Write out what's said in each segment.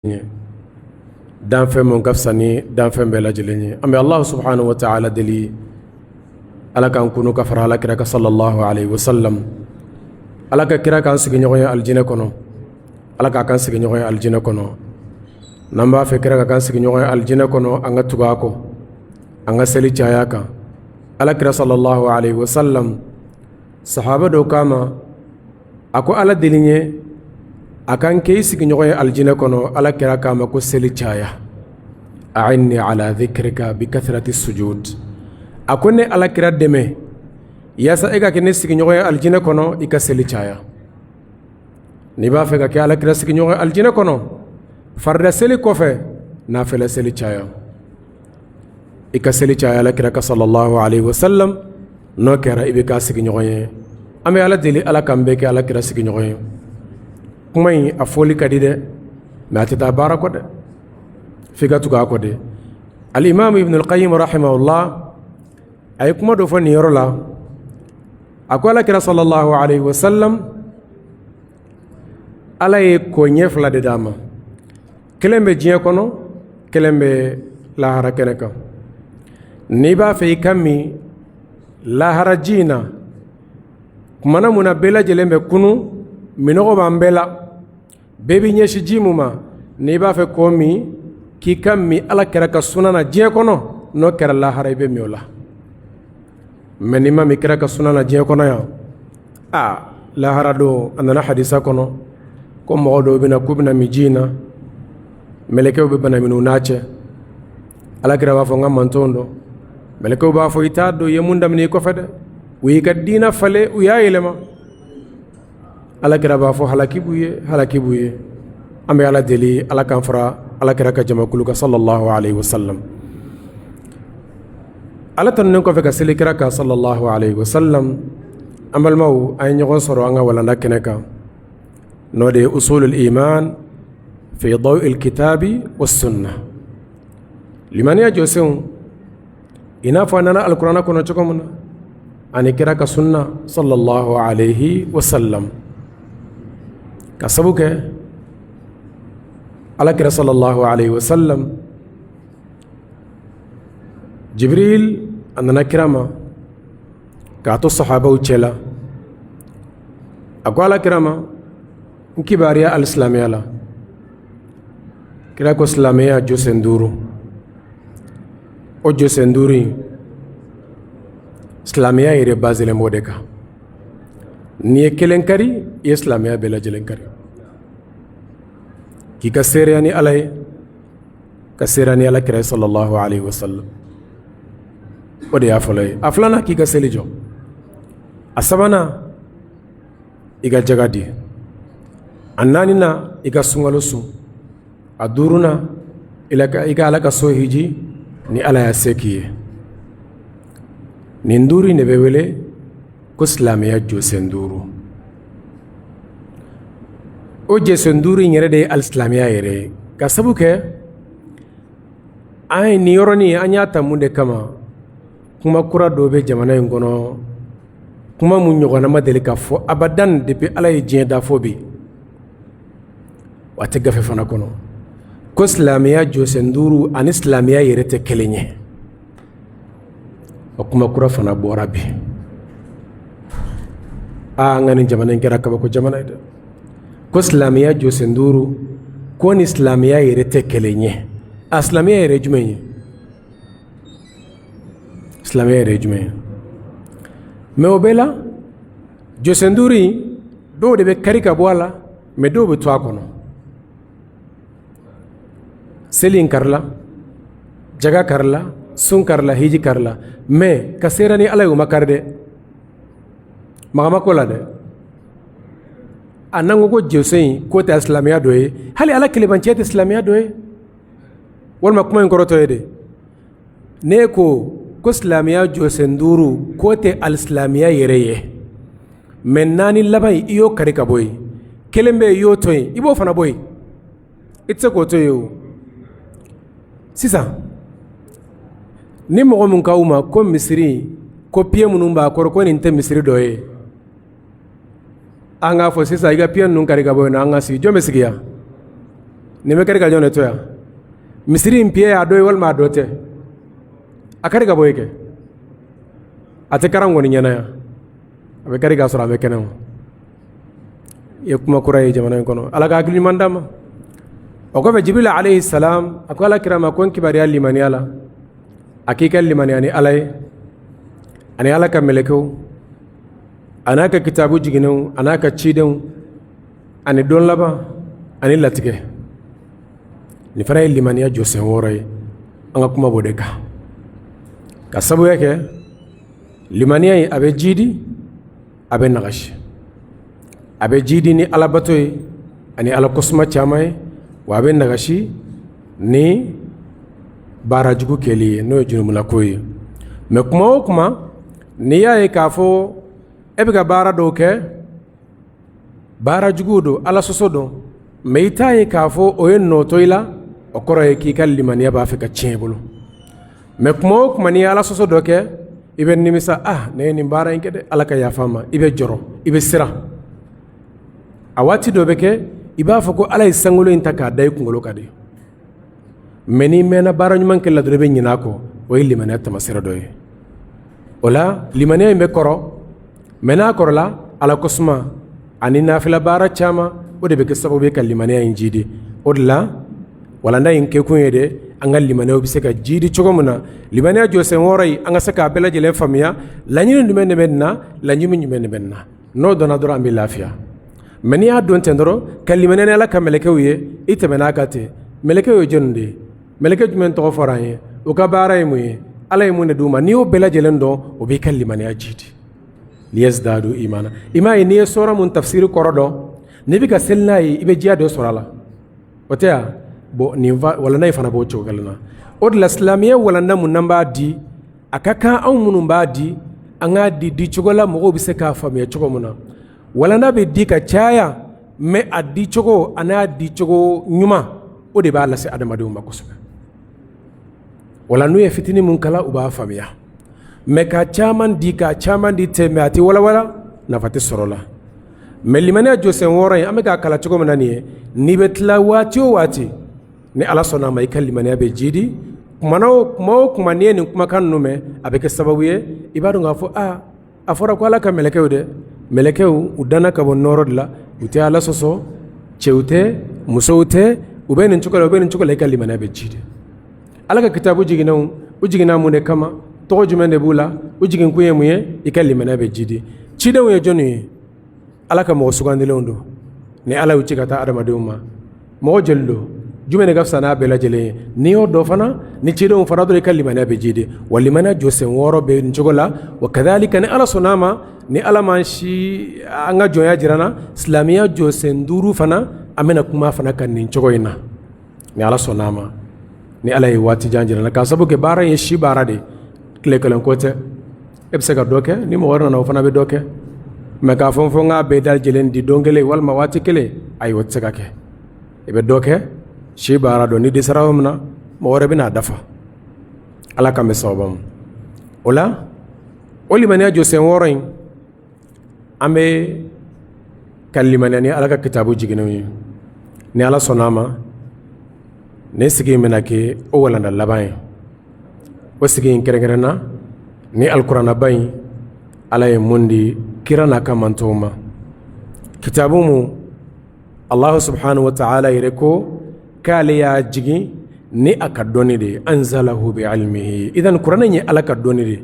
danfɛn mun ka fisa ni danfɛn bɛɛ lajɛlen ye. An bɛ Allah subhanahu wa ta'ala deli Ala k'an kunu ka fara Alakira kan sallallahu alaihi wa sallam. Ala ka kira k'an sigiɲɔgɔn ye alijinɛ kɔnɔ, Ala k'a k'an sigiɲɔgɔn ye alijinɛ kɔnɔ. N'an b'a fɛ kira ka k'an sigiɲɔgɔn ye alijinɛ kɔnɔ, an ka tugu a kɔ, an ka seli caya kan. Alakira sallallahu alaihi wa sallam sahaba dɔw k'a ma, a ko Ala deli n ye a kan kɛ i sigiɲɔgɔn ye alijinɛ kɔnɔ. Alakira k'a ma ko seli caya. A'inni ala dhikrika bi kathrati sujud. A ko ne Alakira dɛmɛ yaasa e ka kɛ ne sigiɲɔgɔn ye alijinɛ kɔnɔ, i ka seli caya. N'i b'a fɛ ka kɛ Alakira sigiɲɔgɔn ye alijinɛ kɔnɔ, farida seli kɔfɛ nafila seli caya. I ka seli caya Alakira kan sallallahu alaihi wa sallam. N'o kɛra i bɛ k'a sigiɲɔgɔn ye. An bɛ Ala deli Ala k'an bɛɛ kɛ Alakira sigiɲɔgɔn ye. Kuma in a fɔli ka di dɛ, mais a tɛ taa baara kɔ dɛ, f'i ka tugu a kɔ de. Al-Imam Ibn al-Qayyim rahimahullah a ye kuma dɔ fɔ nin yɔrɔ la. A ko Alakira sallallahu alaihi wa sallam, Ala ye koɲɛ fila de d'a ma. Kelen bɛ diɲɛ kɔnɔ, kelen bɛ lahara kɛnɛ kan. N'i b'a fɛ i ka min lahara ji in na, kumana mun na bɛɛ lajɛlen bɛ kunu, minɔgɔ b'an bɛɛ la, bɛɛ b'i ɲɛsin ji mun ma. N'i b'a fɛ k'o min, k'i ka min Alakira ka sunan na diɲɛ kɔnɔ, n'o kɛra lahara i bɛ min o la. Mais n'i ma min kira ka sunan na diɲɛ kɔnɔ yan, lahara don a nana hadisa kɔnɔ ko mɔgɔ dɔw bɛna k'u bɛna min ji in na, mɛlɛkɛw bɛ bana minnu n'a cɛ. Alakira b'a fɔ n ka mantonw dɔn, mɛlɛkɛw b'a fɔ i t'a dɔn i ye mun daminɛ i kɔfɛ dɛ, u y'i ka diina falen, u y'a yɛlɛma. Alakira b'a fɔ halaki b'u ye, halaki b'u ye. An bɛ Ala deli Ala k'an fara Alakira ka jamakulu kan sallallahu alaihi wa sallam. Ala tanunen kɔfɛ ka seli kira kan sallallahu alaihi wa sallam, an balimaw an ye ɲɔgɔn sɔrɔ an ka walanda kɛnɛ kan, n'o de ye usulul iman fi daw'il kitabi was sunnah. Limaniya jɔsenw i n'a fɔ a nana alikuranɛ kɔnɔ cogo min na, ani kira ka sunna sallallahu alaihi wa sallam. Ka sabu kɛ Alakira sallallahu alaihi wa sallam, Jibril a nana kira ma k'a to sahabaw cɛla. A ko Alakira ma n kibariya alisilamɛya la. Kira ko silamɛya josen 5. O josen 5 in silamɛya yɛrɛ bazelen b'o de kan. N'i ye kelen kari, i ye silamɛya bɛɛ lajɛlen kari. K'i ka seereya ni Ala ye, ka seereya ni Alakira ye sallallahu alaihi wa sallam. O de y'a fɔlɔ ye. A filanan k'i ka seli jɔ. A sabanan i ka jaga di. A naaninan i ka sunkalo sun. A duurunan i ka Ala ka so hiji ni Ala y'a se k'i ye. Nin 5 in de bɛ wele ko silamɛya josen 5. O josen 5 in yɛrɛ de ye alisilamɛya yɛrɛ ye. Ka sabu kɛ an ye nin yɔrɔnin an y'a ta mun de kama, kuma kura dɔw bɛ jamana in kɔnɔ, kuma mun ɲɔgɔnna ma deli ka fɔ abadan depuis Ala ye diɲɛ da fɔ bi, wa tɛ gafe fana kɔnɔ, ko silamɛya josen 5 ani silamɛya yɛrɛ tɛ kelen ye. O kuma kura fana bɔra bi. An ka nin jamana in kɛra kabako jamana ye dɛ. Ko silamɛya josen 5 ko ni silamɛya yɛrɛ tɛ kelen ye. A silamɛya yɛrɛ ye jumɛn ye? Silamɛya yɛrɛ ye jumɛn ye? Mais o bɛɛ la josen 5 in dɔw de bɛ kari ka bɔ a la, mais dɔw bɛ to a kɔnɔ. Seli in karila, jaga karila, sun karila, hiji karila, mais ka seera ni Ala ye o ma kari dɛ. Magama ko la dɛ. A n'an ko josen in k'o tɛ silamɛya dɔ ye, hali Ala kelebanciya tɛ silamɛya dɔ ye. Walima kuma in kɔrɔtɔ ye de, ne ko silamɛya josen 5 k'o tɛ alisilamɛya yɛrɛ ye, mais 4 laban in i y'o kari ka bɔ yen, 1 bɛ yen i y'o to yen, i b'o fana bɔ yen, i tɛ se k'o to yen o. Sisan ni mɔgɔ mun k'aw ma ko misiri, ko pied minnu b'a kɔrɔ ko nin tɛ misiri dɔ ye, an k'a fɔ sisan i ka pied ninnu kari ka bɔ yen, an ka sigi, jɔn bɛ sigi yan? ni me kari ka jone to ya misiri mpiye ya doy wal ma dote akari ka boyke ate karango ni nyana ya abe kari ka sura be kenan ye kuma kuray jamana kono ala ka gili mandama o ko be jibril alayhi salam akola kirama kon kibari al limani ala akika limani ani alay ani ala ka meleko anaka kitabu jiginu anaka chidon ani don laba ani latike ni fara limaniya jose woray anga kuma bodeka ka sabu yake limaniya abe jidi abe nagashi abe jidi ni ala batoy ani ala kosma chamay wa abe nagashi ni barajugu keli no junumula koy me kuma ni yaye kafo ebe ga bara doke barajugu do ala sosodo me itaye kafo oyen no toyla okoro ye ki kal limaniya ba fika chebulu me kuma ni ala sosodo ke ibe nimisa ne ni bara inke de ala ka yafama ibe joro ibe sira awati do beke iba fako ala isangulo intaka day kungolo kade meni mena bara nyman ke la do be nyina ko o limaniya tamasira doye ola limaniya me koro mena korola ala kosma ani nafila bara chama o de beke sababu be kal limaniya injidi odla wala nda inke kunyede angal limaniya bi seka jidi chogomuna limaniya jose woray anga seka bela jele famia lañu ndumene menna lañu nyumene menna no dona dora ambi lafiya meniya don tendoro kal limaniya la kameleke wiye itemena kate meleke yo jonde meleke jumen to foraye o ka bara yimuye ala yimune duma ni o bela jele ndo o bi kal limaniya jidi liyazdadu imana ima ni sura mun tafsir korodo ne bi ka selnay ibe jiado sorala otea bo ni wala nay fana bo chogalna od l'islamiyya wala namu namba di akaka aw munum ba di anga di chogola mo bi se ka famiya chogomuna wala nabe di ka chaya me addi chogo ana di chogo nyuma o de ba la se adama de makosuka wala nu ye fitini mun kala uba famiya me ka chaman di teme ati wala na fati sorola me limane jose woray ameka kala chogomuna ni betla wati o wati ni ala sona mai kalimani abe jidi kuma ne ni kuma kan nume abe ke sababu ye ibadu ngafo afora ko ala ka melekew udana ka bon norodla uti ala soso chewte musoute ubeni chukala kalimani abe jidi ala ka kitabu ujigina mu ne kama to jumende bula ujigin kuye muye ikalimani abe jidi chide wo joni ala ka mo sugandile ondo ni ala uci kata adama de umma mo jello jumene gafsana bela jele ni o do fana ni cido fana do kalimani be jide walli mana jose woro be njogola wa kadhalika ni ala sonama ni ala manshi anga joya jirana islamiya jose nduru fana amena kuma fana kan ni njogoina ni ala sonama ni ala wati janjira ka sabu ke bara yin shi bara de klekalen kote ebse ga doke ni mo warna na fana be doke me ka fonfo nga be dal jelen di dongele wal ma wati kele ay wotsaka ke ebe doke shi bara do ni disarawumna mo wara bina dafa ala kam sobam ola oli mania jo sen worin ambe kalimani ala ka kitabu jiginawi ni ala sonama ne sigi menake o wala na labay o sigi kerengerena ni alqur'ana bay ala e mundi kirana kamantoma kitabumu Allah subhanahu wa ta'ala yireko kale ya jigi ni akadoni de anzalahu bi ilmihi idan qur'ana ni ala kadoni de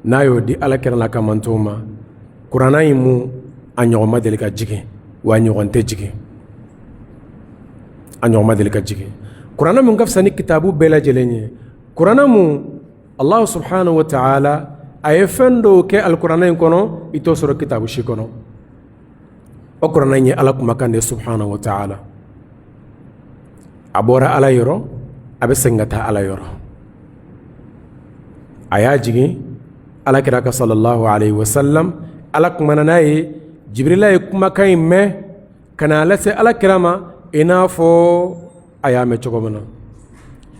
nayo di ala kirana kamantoma qur'ana yimu anyo madelika jigi wa nyogonte jigi anyo madelika jigi qur'ana mun gafsani kitabu bela jelenye qur'ana mu Allah subhanahu wa ta'ala ayefendo ke alqur'ana kono ito soro kitabu shikono o qur'ana ni ala kuma kande subhanahu wa ta'ala abora ala yoro abe sengata ala yoro aya jigi ala kiraka sallallahu alaihi wasallam ala kuma nanaye jibril ay kuma kay me kana lase ala kirama ina fo aya me chogomana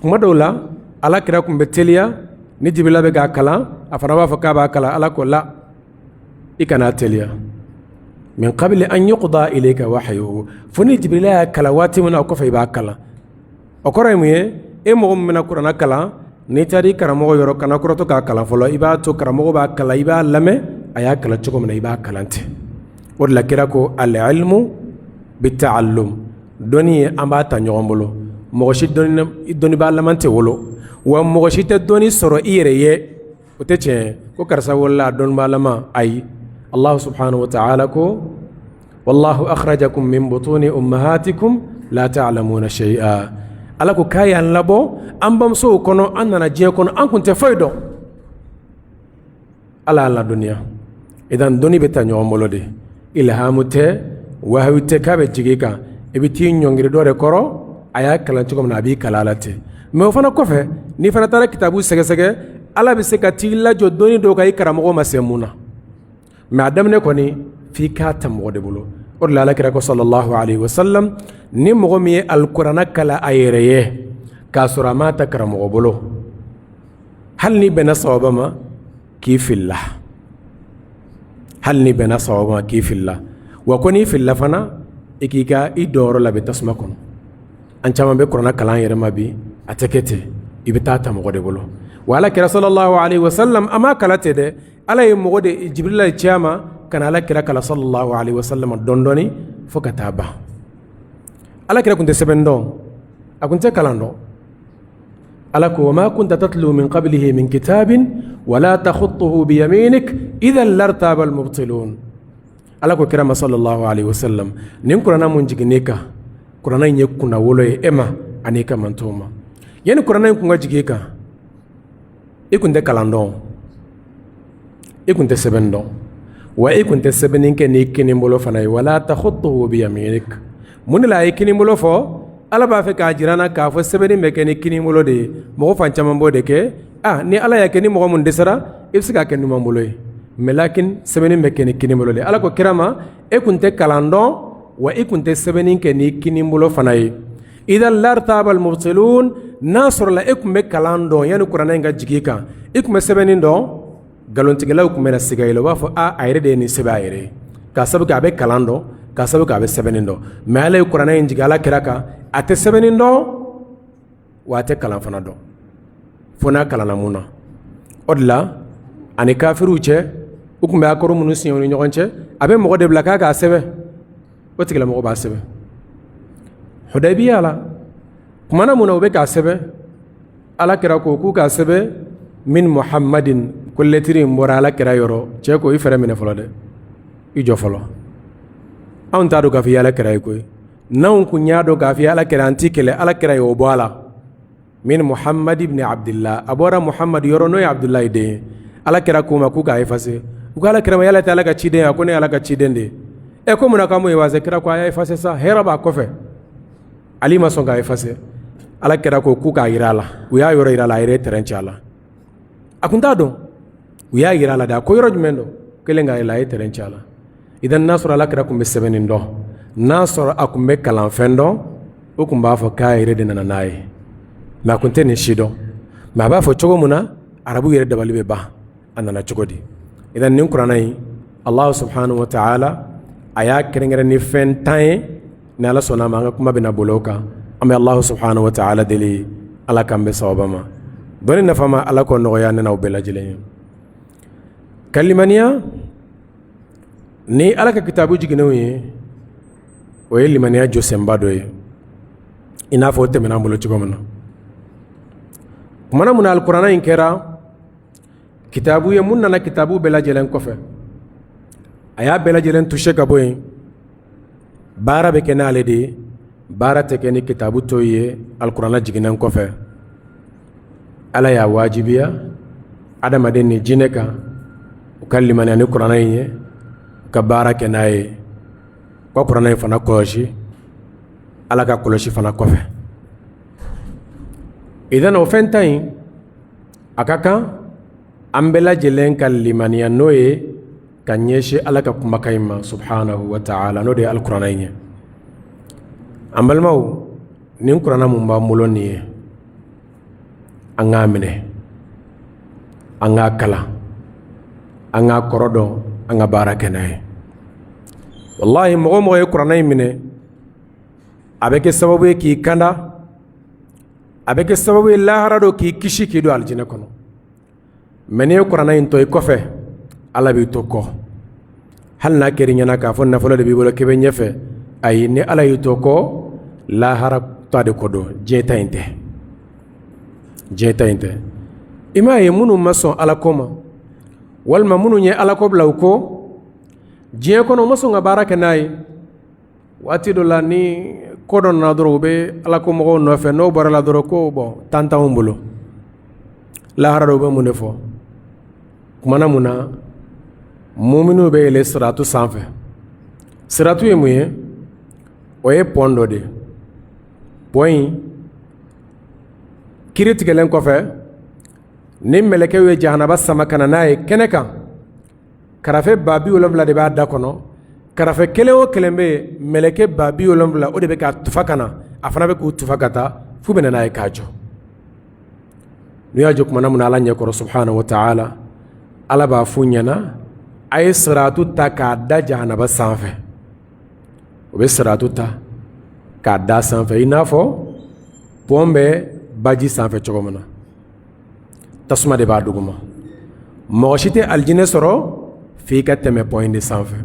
kuma dola ala kira kum beteliya ni jibril be ga kala afara ba fa ka ba kala ala ko la ikana teliya min qabli an yuqda ilayka wahyuhu foni jibril ya kala wati mun ko fay ba kala o koray mu ye e mo mina qur'ana kala ni tari karamo yoro kana kuroto ka kala folo iba to karamo ba kala iba lame aya kala chugo mun iba kalante wala kira ko al ilmu bita'allum doni amba ta nyombolo mo shi doni ba lamante wolo wa mo shi te doni soro ire ye uteche ko karsa wala don malama ay Allah subhanahu wa ta'ala ko wallahu akhrajakum min butuni ummahatikum la ta'lamuna shay'a ala ko kayan labo ambam so kono annana je kono an kunte faydo ala la dunya idan doni beta nyomolode ilhamute wahute kabe jigika ebiti nyongire dore koro aya kalan tugo na bi kalalate me fana kofe ni fana tara kitabu sege sege ala bi se ka tilla jo doni do kay karamo masemuna ma damne koni fi ka tammo de bulu or la la kira ko sallallahu alaihi wasallam ni mo mi alqur'ana kala ayereye ka suramata karamo bulu hal ni bena sawabama ki fillah hal ni bena sawabama ki fillah wa koni fillah fana ikika idoro la betasma kono an chama be qur'ana kala ayere mabi atekete ibita tammo de bulu wala kira sallallahu alaihi wasallam ama kala tede ala ye mogo de jibril la chama kana ala kira kala sallallahu alaihi wasallam dondoni fo kataba ala kira kunte sebendo akunte kalando ala ko ma kunta tatlu min qablihi min kitabin wala takhutuhu bi yaminik idhan lartaba almubtilun ala ko kira sallallahu alaihi wasallam nin qur'ana mun jiginika qur'ana nye kuna wolo e ema anika mantoma yani qur'ana kunga jigika ikunte kalando ikunte sebendo wa ikunte sebenin ke ni kini mbolo fanay wala takhutuhu bi yaminik mun la kini mbolo fo ala ba fe ka jirana ka fo sebenin me ke ni kini mbolo de mo fa chama mbode ke ni ala ya ke ni mo mun desara ibsika ke ni mbolo melakin sebenin me ke ni kini mbolo de ala ko kirama ikunte kalando wa ikunte sebenin ke ni kini mbolo fanay idan lartabal mubtilun nasr la ikum kalando yani qur'ana nga jigika ikum sebenin do galontigilaw kun bena sigaylo b'a fɔ ayre de ni sebe ayre ka sabu ka be kalando ka sabu ka be sebenindo me ala ye qur'ana in jigala kiraka ate sebenindo wa ate kalan fana do fona kalana muna odla ani kafiru che ukun be akoro munu siyo ni ɲɔgɔn cɛ abe mogo de bila ka sebe o tigila mogo b'a sebe hudaybiya la kumana muna ube ka sebe ala kira ko ku ka sebe min muhammadin kulletiri mbora ala kira yoro che ko ifere mine folo de ijo folo on ta do ka fi ala kira ko naun kunya do ka fi ala kira antikele ala kira yo boala min muhammad ibn abdullah abora muhammad yoro no abdullah de ala kira ko ma ku ka ifase ku ala kira ma yala ta ala ka chide ko ne ala ka chide de e ko muna ka mo iwaze kira ko ay ifase sa hera ba ko fe ali ma son ka ifase ala kira ko ku ka irala u ya yoro irala ire terenchala akunta do uya yira la da ko yoro jumendo kelenga ila e terenchala idan nasr ala kira kum be sebenin do nasr akum be kalan fendo o kum ba fo kayire de nanay ma kunte ni shido ma ba fo chogo muna arabu yere dabali be ba anana chogodi idan nin qur'ana yi allah subhanahu wa ta'ala aya kerengere ni fen tay na la sona ma kuma bina boloka ame allah subhanahu wa ta'ala deli ala kambe sawabama doni nafama ala ko noya nana ubela jilen kalimaniya ni ala ka kitabu jigine o ye limaniya josemba do ye ina fo temena bolo cogo min na kumana mun alqur'ana in kɛra kitabu ye mun nana kitabu bɛɛ lajɛlen kɔfɛ a y'a bɛɛ lajɛlen touché ka bɔ yen baara bɛ kɛ n'ale de ye baara tɛ kɛ ni kitabu to ye alqur'ana jiginen kɔfɛ ala y'a wajibiya adamaden ni jinɛ kan u ka limaniya ni qur'ana in ye u ka baara kɛ n'a ye u ka qur'ana in fana kɔlɔsi ala ka kɔlɔsi fana kɔfɛ idan o fɛn ta in a ka kan an bɛɛ lajɛlen ka limaniya n'o ye ka ɲɛsin ala ka kumakan in ma subhanahu wa ta'ala n'o de ye alqur'ana in ye an balimaw nin qur'ana mun b'an bolo nin ye an k'a minɛ an k'a kalan an k'a kɔrɔ dɔn an ka baara kɛ n'a ye wallahi mɔgɔ mɔgɔ ye kuranɛ in minɛ a bɛ kɛ sababu ye k'i kanda a bɛ kɛ sababu ye lahara dɔ k'i kisi k'i don alijinɛ kɔnɔ mais n'i ye kuranɛ in to i kɔfɛ ala b'i to kɔ hali n'a kɛr'i ɲɛna k'a fɔ nafolo de b'i bolo k'i bɛ ɲɛfɛ ayi ni ala y'i to kɔ lahara ta de ko don diɲɛ ta in tɛ diɲɛ ta in tɛ i m'a ye minnu ma sɔn ala ko ma walima minnu ye ala ko bila u ko diɲɛ kɔnɔ u ma sɔn ka baara kɛ n'a ye waati dɔ la ni ko dɔ nana dɔrɔn u bɛ ala ko mɔgɔw nɔfɛ n'o bɔra la dɔrɔn ko bɔn tan t'anw bolo lahara dɔw bɛ mun de fɔ kumana mun na muminu bɛ yɛlɛ siratu sanfɛ siratu ye mun ye o ye pɔn dɔ de ye pɔn in kiri tigɛlen kɔfɛ ni mɛlɛkɛw ye jahanaba sama ka na n'a ye kɛnɛ kan karafe 70,000 de b'a da kɔnɔ karafe kelen o kelen bɛ yen mɛlɛkɛ 70,000 o de bɛ k'a tufa ka na a fana bɛ k'u tufa ka taa f'u bɛ na n'a ye k'a jɔ n'u y'a jɔ kumana mun na ala ɲɛkɔrɔ subhanahu wa ta'ala ala b'a f'u ɲɛna a ye siratu ta k'a da jahanaba sanfɛ o bɛ siratu ta k'a da sanfɛ i n'a fɔ pɔn bɛ baji sanfɛ cogo min na tasuma de b'a duguma mɔgɔ si tɛ alijinɛ sɔrɔ f'i ka tɛmɛ pɔn de sanfɛ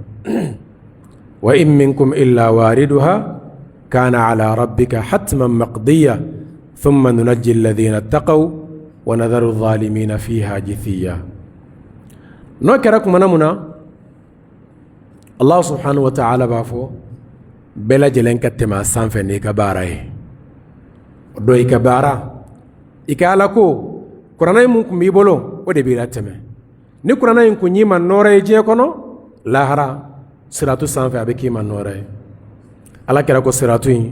wa in minkum illa wariduha kana ala rabbika hatman maqdiya thumma nunajji alladhina taqaw wa nadharu adh-dhalimina fiha jithiya n'o kɛra kumana mun na Allah subhanahu wa ta'ala b'a fɔ bɛɛ lajɛlen ka tɛmɛ a sanfɛ n'i ka baara ye o don i ka baara i ka ala ko kuranɛ in mun kun b'i bolo o de b'i la tɛmɛ ni kuranɛ in kun y'i ma nɔɔrɔ ye diɲɛ kɔnɔ lahara siratu sanfɛ a bɛ k'i ma nɔɔrɔ ye ala kɛra ko siratu in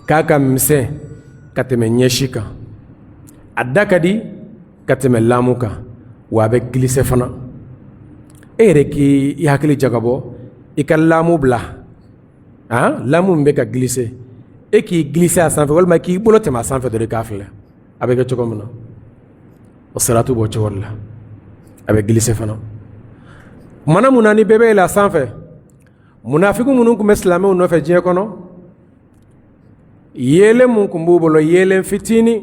k'a ka misɛn ka tɛmɛ ɲɛsi kan a da ka di ka tɛmɛ lamu kan wa a bɛ glisse fana e yɛrɛ k'i hakili jagabɔ i ka lamu bila lamu min bɛ ka glisse e k'i glisse a sanfɛ walima k'i bolo tɛmɛ a sanfɛ dɔrɔn i k'a filɛ a bɛ kɛ cogo min na o siratu b'o cogo de la a bɛ glisse fana kumana mun na ni bɛɛ bɛ yɛlɛ a sanfɛ munafiku minnu tun bɛ silamɛw nɔfɛ diɲɛ kɔnɔ yeelen mun tun b'u bolo yeelen fitinin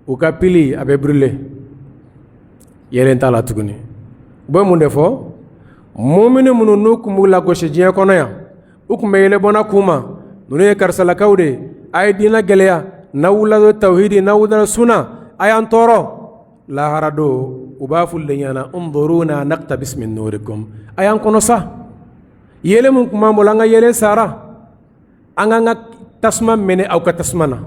u ka pili a bɛ brûler yeelen t'a la tuguni u bɛ mun de fɔ mumini minnu n'u tun b'u lagosi diɲɛ kɔnɔ yan u tun bɛ yɛlɛ bɔna k'u ma ninnu ye karisalakaw de a ye diinɛ gɛlɛya n'aw wulila tawhidi n'aw wulila sunna a y'an tɔɔrɔ lahara don u b'a f'u de ɲɛna unzuruna naqtabis min nurikum a y'an kɔnɔ sa yeelen mun tun b'an bolo an ka yeelen sara an k'an ka tasuma minɛ aw ka tasuma na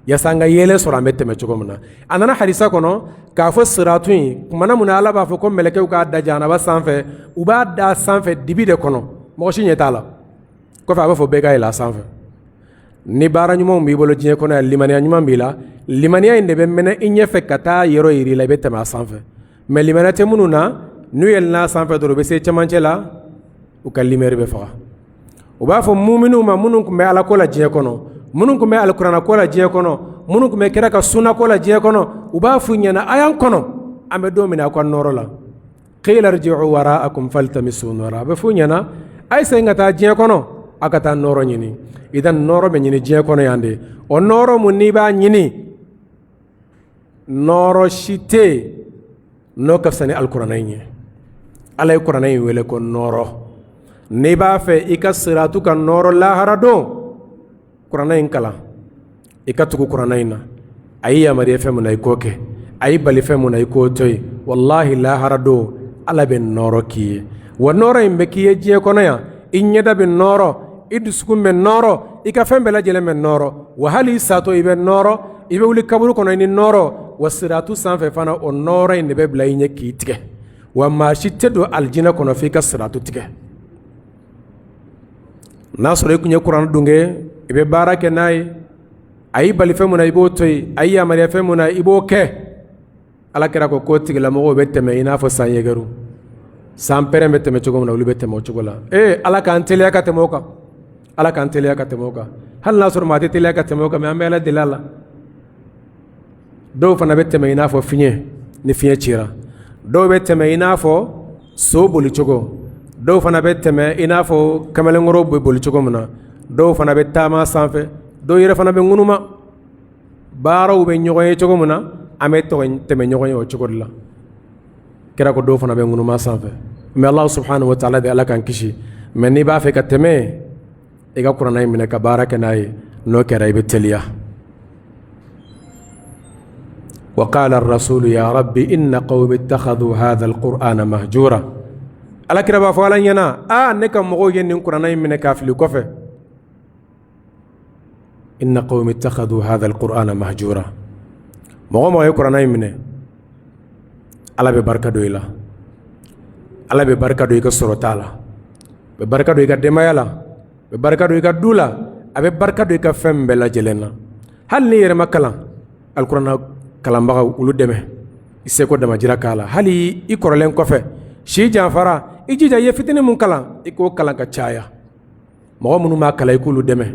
yasa an ka yeelen sɔrɔ an bɛ tɛmɛ cogo min na a nana hadisa kɔnɔ k'a fɔ siratu in kumana mun na ala b'a fɔ ko mɛlɛkɛw k'a da jahanaba sanfɛ u b'a da sanfɛ dibi de kɔnɔ mɔgɔ si ɲɛ t'a la kɔfɛ a b'a fɔ bɛɛ ka yɛlɛ a sanfɛ ni baara ɲumanw b'i bolo diɲɛ kɔnɔ yan limaniya ɲuman b'i la limaniya in de bɛ mɛnɛ i ɲɛfɛ ka taa yɔrɔ yir'i la i bɛ tɛmɛ a sanfɛ mɛ limaniya tɛ minnu na n'u yɛlɛnna a sanfɛ dɔrɔn u bɛ se cɛmancɛ la u ka limɛri bɛ faga u b'a fɔ muminiw ma minnu tun bɛ ala ko la diɲɛ kɔnɔ minnu tun bɛ alikuranɛ ko la diɲɛ kɔnɔ minnu tun bɛ kira ka sunna ko la diɲɛ kɔnɔ u b'a f'u ɲɛna a y'an kɔnɔ an bɛ don min na aw ka nɔɔrɔ la qila irji'u wara'akum faltamisu nura a bɛ f'u ɲɛna a ye segin ka taa diɲɛ kɔnɔ aw ka taa nɔɔrɔ ɲini idan nɔɔrɔ bɛ ɲini diɲɛ kɔnɔ yan de o nɔɔrɔ mun n'i b'a ɲini nɔɔrɔ si tɛ yen n'o ka fisa ni alikuranɛ in ye ala ye kuranɛ in wele ko nɔɔrɔ n'i b'a fɛ i ka siratu ka nɔɔrɔ lahara don kuranɛ in kalan i ka tugu kuranɛ in na a yi yamaruya fɛn mun na i k'o kɛ a yi bali fɛn mun na i k'o to yen wallahi lahara don ala bɛ nɔɔrɔ k'i ye wa nɔɔrɔ in bɛ k'i ye diɲɛ kɔnɔ yan i ɲɛda bɛ nɔɔrɔ i dusukun bɛ nɔɔrɔ i ka fɛn bɛɛ lajɛlen bɛ nɔɔrɔ wa hali i satɔ i bɛ nɔɔrɔ i bɛ wuli kaburu kɔnɔ i ni nɔɔrɔ wa siratu sanfɛ fana o nɔɔrɔ in de bɛ bila i ɲɛ k'i tigɛ wa maa si tɛ don alijinɛ kɔnɔ f'i ka siratu tigɛ n'a sɔrɔ i tun ye kuranɛ dun kɛ i bɛ baara kɛ n'a ye a y'i bali fɛn mun na i b'o to yen a y'i yamaruya fɛn mun na i b'o kɛ ala kɛra ko k'o tigilamɔgɔw bɛ tɛmɛ i n'a fɔ san yɛgɛru san pɛrɛn bɛ tɛmɛ cogo min na olu bɛ tɛmɛ o cogo la ala k'an teliya ka tɛmɛ o kan ala k'an teliya ka tɛmɛ o kan hali n'a sɔrɔ maa tɛ teliya ka tɛmɛ o kan mɛ an bɛ ala deli a la dɔw fana bɛ tɛmɛ i n'a fɔ fiɲɛ ni fiɲɛ cira dɔw bɛ tɛmɛ i n'a fɔ so boli cogo dɔw fana bɛ tɛmɛ i n'a fɔ kamalenkɔrɔ bɛ boli cogo min na dɔw fana bɛ taama sanfɛ dɔw yɛrɛ fana bɛ ŋunuma baaraw bɛ ɲɔgɔn ye cogo min na an bɛ tɛmɛ ɲɔgɔn ye o cogo de la kira ko dɔw fana bɛ ŋunuma sanfɛ mais Allah subhanahu wa ta'ala de Ala k'an kisi mais n'i b'a fɛ ka tɛmɛ i ka kuranɛ in minɛ ka baara kɛ n'a ye n'o kɛra i bɛ teliya وقال الرسول يا ربي إن قوم اتخذوا هذا القرآن مهجورا ala kira b'a fɔ ala ɲɛna ne ka mɔgɔw ye nin kuranɛ in minɛ k'a fili kɔfɛ inna qawmi ittakhadhu hadha alqur'ana mahjura mɔgɔ ye kuranɛ in minɛ ala bɛ barika don i la ala bɛ barika don i ka sɔrɔ ta la bɛ barika don i ka denbaya la bɛ barika don i ka du la a bɛ barika don i ka fɛn bɛɛ lajɛlen na hali ni yɛrɛ ma kalan alkuranɛ kalanbagaw olu dɛmɛ i seko damajira k'a la hali i kɔrɔlen kɔfɛ si janfara i jija i ye fitinin mun kalan i k'o kalan ka caya mɔgɔ minnu b'a kalan i k'olu dɛmɛ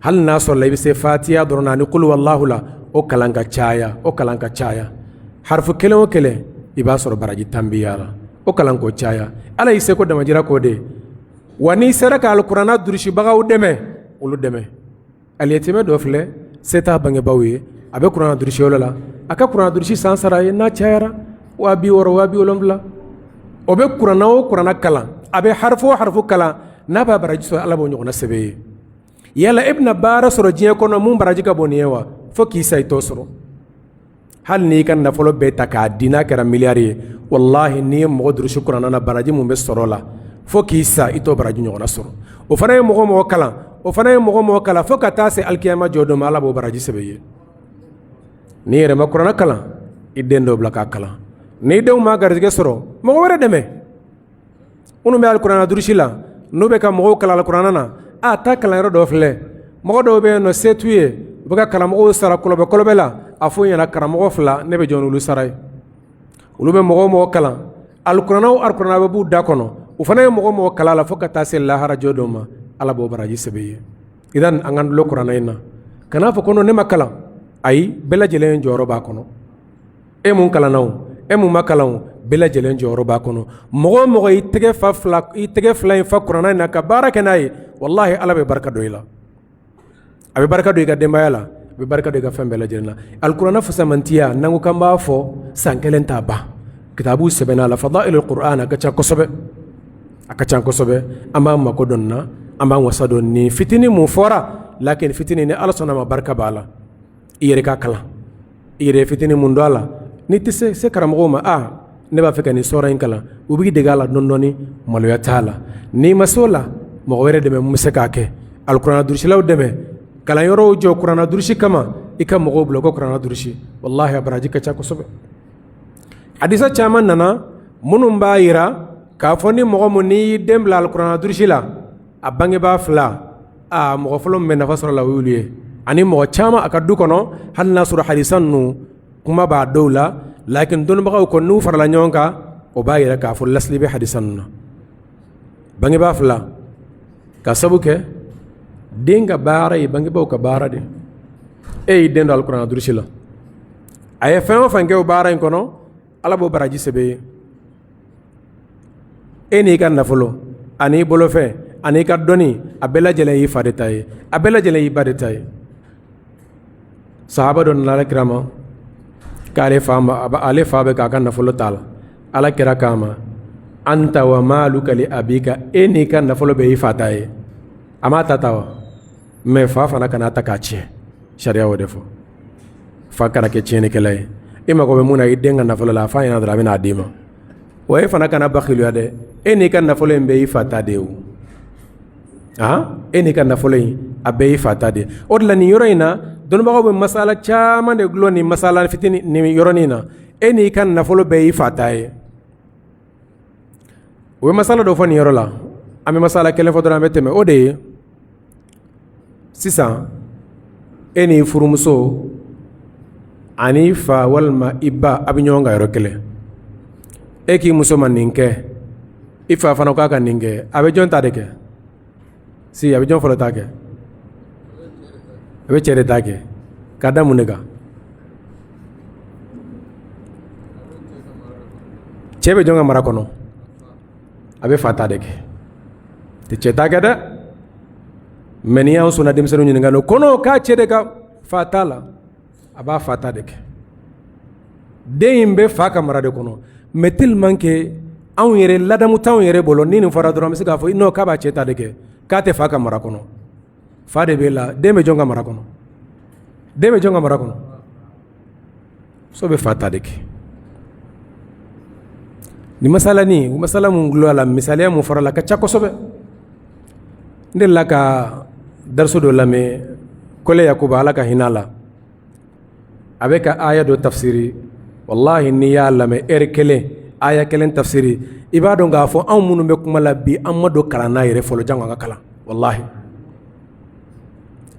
hali n'a sɔrɔla i bɛ se fatiya dɔrɔn na ni kul wallahu la o kalan ka caya o kalan ka caya harfu kelen o kelen i b'a sɔrɔ baraji tan b'i la o kalan k'o caya ala y'i seko damajira k'o de wa n'i sera ka alikuranɛ durusibagaw dɛmɛ olu dɛmɛ aliyetimɛ dɔ filɛ se t'a bangebaaw ye a bɛ kuranɛ durusi la a ka kuranɛ durusi san sara ye n'a cayara 60,000 70,000 o bɛ kuranɛ o kuranɛ kalan a bɛ harfu o harfu kalan n'a b'a baraji sɔrɔ ala b'o ɲɔgɔnna sɛbɛn ye yala e bɛna baara sɔrɔ diɲɛ kɔnɔ mun baraji ka bon nin ye wa fo k'i sa i t'o sɔrɔ hali n'i ka nafolo bɛɛ ta k'a di n'a kɛra miliyari ye wallahi n'i ye mɔgɔ durusi kuranɛ na baraji mun bɛ sɔrɔ la fo k'i sa i t'o baraji ɲɔgɔnna sɔrɔ o fana ye mɔgɔ kalan o fana ye mɔgɔ kalan fo ka taa se alikiyama jɔ don ma ala b'o baraji sɛbɛn ye n'i yɛrɛ ma kuranɛ kalan i den dɔw bila k'a kalan n'i denw ma garijɛgɛ sɔrɔ mɔgɔ wɛrɛ dɛmɛ minnu bɛ alikuranɛ durusi la n'u bɛ ka mɔgɔw kalan alikuranɛ na taa kalanyɔrɔ dɔ filɛ mɔgɔ dɔw bɛ yen nɔ se t'u ye u bɛ ka karamɔgɔw sara kɔlɔbɛ la a fɔ ɲɛna karamɔgɔ 2 ne bɛ jɔ n'olu sara ye olu bɛ mɔgɔ kalan alikuranɛ bɛ b'u da kɔnɔ u fana ye mɔgɔ kalan la fo ka taa se lahara jɔ dɔ ma ala b'o baraji sɛbɛn ye idan an ka dulon kuranɛ in na kana fɔ ko ne ma kalan ayi bɛɛ lajɛlen jɔyɔrɔ b'a kɔnɔ e mun kalanna o e mun ma kalan o bɛɛ lajɛlen jɔyɔrɔ b'a kɔnɔ mɔgɔ i tɛgɛ fila in fa kuranɛ in na ka baara kɛ n'a ye wallahi ala bɛ barika don i la a bɛ barika don i ka denbaya la a bɛ barika don i ka fɛn bɛɛ lajɛlen na alikuranɛ fusamantiya n'an ko k'an b'a fɔ san kelen t'a ban kitabu sɛbɛnna a la fadailul qur'an a ka ca kosɛbɛ an b'an mako dɔn na an b'an wasa dɔn nin fitinin mun fɔra lakin fitinin ni ala sɔnna ma barika b'a la i yɛrɛ ka kalan i yɛrɛ fitinin mun don a la n'i tɛ se karamɔgɔw ma ne b'a fɛ ka nin sɔra in kalan u b'i dege a la dɔɔni maloya t'a la n'i ma se o la mɔgɔ wɛrɛ dɛmɛ mun bɛ se k'a kɛ alikuranɛ durusilaw dɛmɛ kalanyɔrɔw jɔ kuranɛ durusi kama i ka mɔgɔw bila u ka kuranɛ durusi wallahi a baraji ka ca kosɛbɛ hadisa caman nana minnu b'a yira k'a fɔ ni mɔgɔ mun n'i y'i den bila alikuranɛ durusi la a bangebaa 2 mɔgɔ fɔlɔ min bɛ nafa sɔrɔ la o y'olu ye ani mɔgɔ caman a ka du kɔnɔ hali n'a sɔrɔ hadisa ninnu kuma b'a dɔw la lakin dɔnnibagaw kɔni n'u farala ɲɔgɔn kan o b'a yira k'a fɔ lasili bɛ hadisa ninnu na bangebaa 2 ka sabu kɛ den ka baara ye bangebaaw ka baara de e y'i den don alikuranɛ durusi la a ye fɛn o fɛn kɛ o baara in kɔnɔ ala b'o baraji sɛbɛn ye e n'i ka nafolo ani bolofɛn ani ka dɔnni a bɛɛ lajɛlen y'i fa de ta ye a bɛɛ lajɛlen y'i ba de ta ye sahaba dɔ nana alakira ma k'ale fa bɛ k'a ka nafolo t'a la alakira k'a ma anta wa maaluka li abika e n'i ka nafolo bɛ y'i fa ta ye a m'a ta wa mais fa fana kana ta k'a tiɲɛ sariya y'o de fɔ fa kana kɛ tiɲɛnikɛla ye e mago bɛ mun na i den ka nafolo la a fa ɲɛna dɔrɔn a bɛ n'a d'i ma wa e fana kana bakiluya dɛ e n'i ka nafolo in bɛɛ y'i fa ta de ye o e n'i ka nafolo in a bɛɛ y'i fa ta de o de la nin yɔrɔ in na dɔnnibagaw bɛ masala caman de gulon nin masala fitinin nin yɔrɔnin na e n'i ka nafolo bɛɛ y'i fa ta ye o ye masala dɔ fɔ nin yɔrɔ la an bɛ masala kelen fɔ dɔrɔn an bɛ tɛmɛ o de ye sisan e n'i furumuso ani fa walima i ba a bɛ ɲɔgɔn kan yɔrɔ kelen e k'i muso ma nin kɛ i fa fana k'a ka nin kɛ a bɛ jɔn ta de kɛ a bɛ jɔn fɔlɔ ta kɛ a bɛ cɛ de ta kɛ k'a da mun de kan cɛ bɛ jɔn ka mara kɔnɔ abe fata de ke te ceta ke de meni an suna denmisɛnninw ɲininka no kono k'a cɛ de ka fata la a b'a fata de ke den in bɛ fa ka mara de kɔnɔ mais tellement que anw yɛrɛ ladamu t'anw yɛrɛ bolo ni nin fɔra dɔrɔn an bɛ se k'a fɔ non k'a b'a cɛ ta de kɛ k'a tɛ fa ka mara kɔnɔ fa de b'e la den bɛ jɔn ka mara kɔnɔ den bɛ jɔn ka mara kɔnɔ so bɛ fa ta de kɛ ni masala mun gulɔ la misaliya mun fɔra la ka ca kosɛbɛ n delila ka dariso dɔ lamɛn kole yakuba ala ka hinɛ la a bɛ ka aya dɔ tafsiri wallahi n'i y'a lamɛn heure kelen aya kelen tafsiri i b'a dɔn k'a fɔ anw minnu bɛ kuma la bi an ma don kalan na yɛrɛ fɔlɔ jango an ka kalan wallahi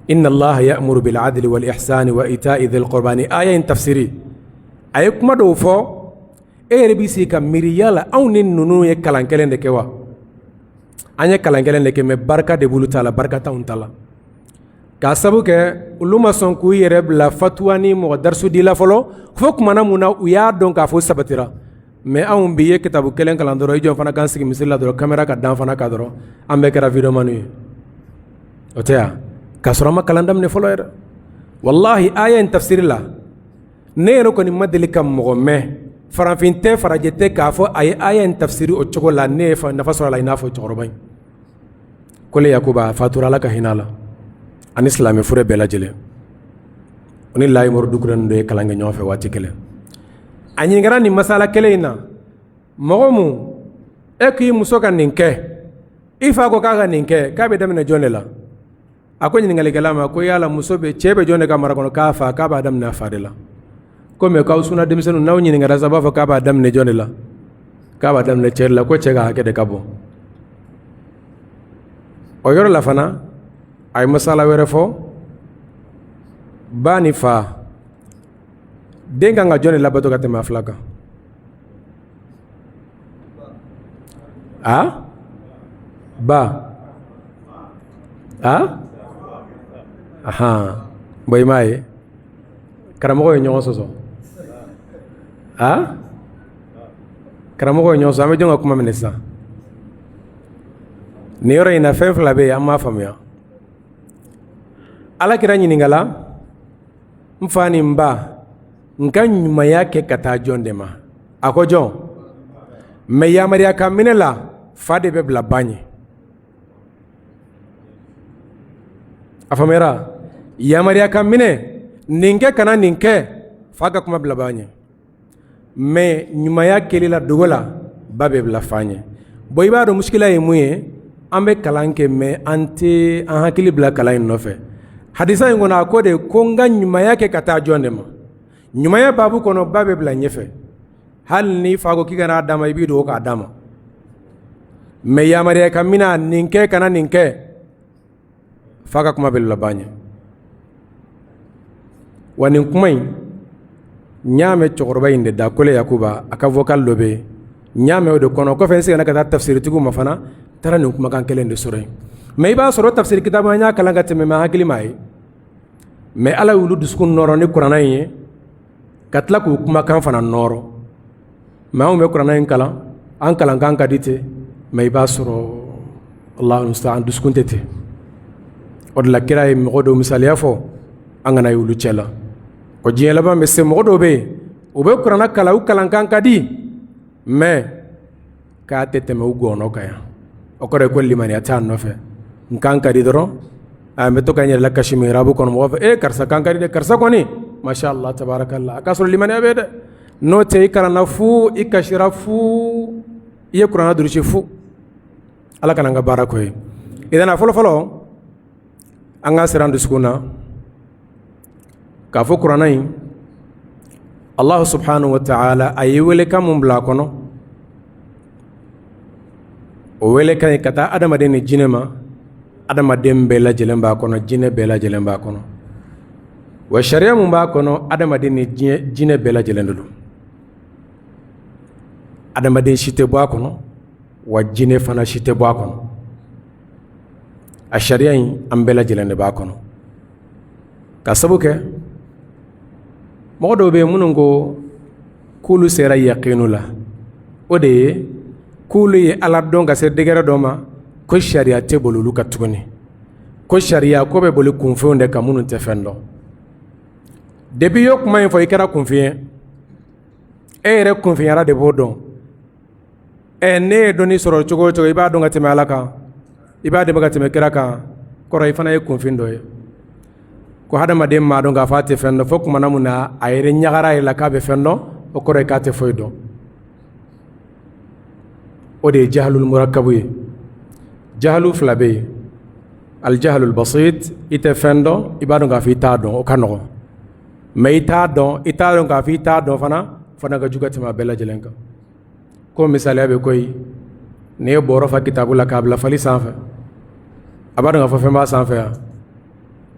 inna allaha ya'muru bil adli wal ihsani wa ita'i dhil qurba ni aya in tafsiri a ye kuma dɔw fɔ e yɛrɛ b'i sigi ka miiri yala anw ni ninnu ye kalan kelen de kɛ wa an ye kalan kelen de kɛ mais barika de b'olu ta la barika t'anw ta la k'a sabu kɛ olu ma sɔn k'u yɛrɛ bila fatuwa ni mɔgɔ darisu di la fɔlɔ fo kumana mun na u y'a dɔn k'a fɔ sabatira mais anw bi ye kitabu kelen kalan dɔrɔn i jɔn fana k'an sigi misiri la dɔrɔn kamera ka dan fana ka dɔrɔn an bɛɛ kɛra videomanu ye o tɛ yan k'a sɔrɔ an ma kalan daminɛ fɔlɔ yɛrɛ wallahi aya in tafsiri la ne yɛrɛ kɔni ma deli ka mɔgɔ mɛn farafin tɛ farajɛ tɛ k'a fɔ a ye aya in tafsiri o cogo la ne ye nafa sɔrɔ a la i n'a fɔ cɛkɔrɔba in kole yakuba a fatura ala ka hinɛ la ani silamɛ fure bɛɛ lajɛlen o ni layi mɔrɔ dukurenin dɔ ye kalan kɛ ɲɔgɔn fɛ waati kelen a ɲininkara nin masala kelen in na mɔgɔ mun e k'i muso ka nin kɛ i fa ko k'a ka nin kɛ k'a bɛ daminɛ jɔn de la a ko ɲininkalikɛla ma ko yala muso bɛ cɛ bɛ jɔn de ka mara kɔnɔ k'a fa k'a b'a daminɛ a fa de la ko mais k'aw sunna denmisɛnninw n'aw ɲininkara sa b'a fɔ k'a b'a daminɛ jɔn de la k'a b'a daminɛ cɛ de la ko cɛ ka hakɛ de ka bɔ o yɔrɔ la fana a ye masala wɛrɛ fɔ ba ni fa den kan ka jɔn de labato ka tɛmɛ a fila kan a ba a ahan bɔn i m'a ye karamɔgɔ ye ɲɔgɔn sɔsɔ a karamɔgɔ ye ɲɔgɔn sɔsɔ an bɛ jɔn ka kuma minɛ sisan nin yɔrɔ in na fɛn fila bɛ yen an m'a faamuya alakira ɲininkala n fa ni n ba n ka ɲumanya kɛ ka taa jɔn de ma a ko jɔn mɛ yamariya ka minɛ la fa de bɛ bila ba ɲɛ a faamuyara yamariya ka minɛ nin kɛ kana nin kɛ fa ka kuma bila ba ɲɛ mɛ ɲumanya kɛli la dogo la ba bɛ bila fa ɲɛ bɔn i b'a dɔn muskila ye mun ye an bɛ kalan kɛ mɛ an tɛ an hakili bila kalan in nɔfɛ hadisa in kɔnɔ a ko de ko n ka ɲumanya kɛ ka taa jɔn de ma ɲumanya babu kɔnɔ ba bɛ bila ɲɛfɛ hali ni fa ko k'i kana d'a ma i b'i dogo k'a d'a ma mɛ yamariya ka mina nin kɛ kana nin kɛ fa ka kuma bɛ bila ba ɲɛ wa nin kuma in n y'a mɛn cɛkɔrɔba in de da kole yakuba a ka vocal dɔ bɛ yen n y'a mɛn o de kɔnɔ kɔfɛ n seginna ka taa tafsiritigiw ma fana taara nin kumakan kelen de sɔrɔ yen mɛ i b'a sɔrɔ tafsiri kitabu an y'a kalan ka tɛmɛ mɛ hakili m'a ye mɛ ala y'olu dusukun nɔrɔ ni kuranna in ye ka tila k'u kumakan fana nɔrɔ mɛ anw bɛ kuranna in kalan an kalankan ka di ten mɛ i b'a sɔrɔ allahu musta'an dusukun tɛ ten o de la kira ye mɔgɔ dɔw misaliya fɔ an kana ye olu cɛ la ko diɲɛ laban bɛ se mɔgɔ dɔw bɛ yen u bɛ kuranna kalan u kalankan ka di mɛ k'a tɛ tɛmɛ u gɔnɔ kan yan o kɔrɔ ye ko limaniya t'a nɔfɛ n kan ka di dɔrɔn a n bɛ to ka n yɛrɛ lakasi mihrabu kɔnɔ mɔgɔ fɛ karisa kan ka di dɛ karisa kɔni masha Allah tabarakallah a k'a sɔrɔ limaniya bɛ dɛ n'o tɛ i kalanna fu i kasira fu i ye kuranna durusi fu ala kana n ka baara ko ye idan a fɔlɔfɔlɔ an ka siran dusukun na k'a fɔ kuranna in Allah subhanahu wa ta'ala a ye welekan mun bila a kɔnɔ o welekan ye ka taa adamaden ni jinɛ ma adamaden bɛɛ lajɛlen b'a kɔnɔ jinɛ bɛɛ lajɛlen b'a kɔnɔ wa sariya mun b'a kɔnɔ adamaden ni jinɛ bɛɛ lajɛlen de don adamaden si tɛ bɔ a kɔnɔ wa jinɛ fana si tɛ bɔ a kɔnɔ a sariya in an bɛɛ lajɛlen de b'a kɔnɔ ka sabu kɛ mɔgɔ dɔw bɛ yen minnu ko k'olu sera yaqinu la o de ye k'olu ye ala dɔn ka se degɛrɛ dɔ ma ko sariya tɛ boli olu ka tuguni ko sariya ko bɛ boli kunfɛnw de kan minnu tɛ fɛn dɔn depuis i ye kuma in fɔ i kɛra kunfin ye e yɛrɛ kunfinyara de b'o dɔn ne ye dɔnni sɔrɔ cogo o cogo i b'a dɔn ka tɛmɛ ala kan i b'a dɛmɛ ka tɛmɛ kira kan kɔrɔ i fana ye kunfin dɔ ye ko hadamaden maa dɔn k'a fɔ a tɛ fɛn dɔn fo kumana mun na a yɛrɛ ɲagara a yɛrɛ la k'a bɛ fɛn dɔn o kɔrɔ ye k'a tɛ foyi dɔn o de ye jahalul murakabu ye jahalu fila bɛ yen aljahalul basit i tɛ fɛn dɔn i b'a dɔn k'a fɔ i t'a dɔn o ka nɔgɔn mɛ i t'a dɔn k'a fɔ i t'a dɔn fana ka jugu ka tɛmɛ a bɛɛ lajɛlen kan ko misaliya bɛ koyi n'i ye bɔrɔ fa kitabu la k'a bila fali sanfɛ a b'a dɔn k'a fɔ fɛn b'a sanfɛ yan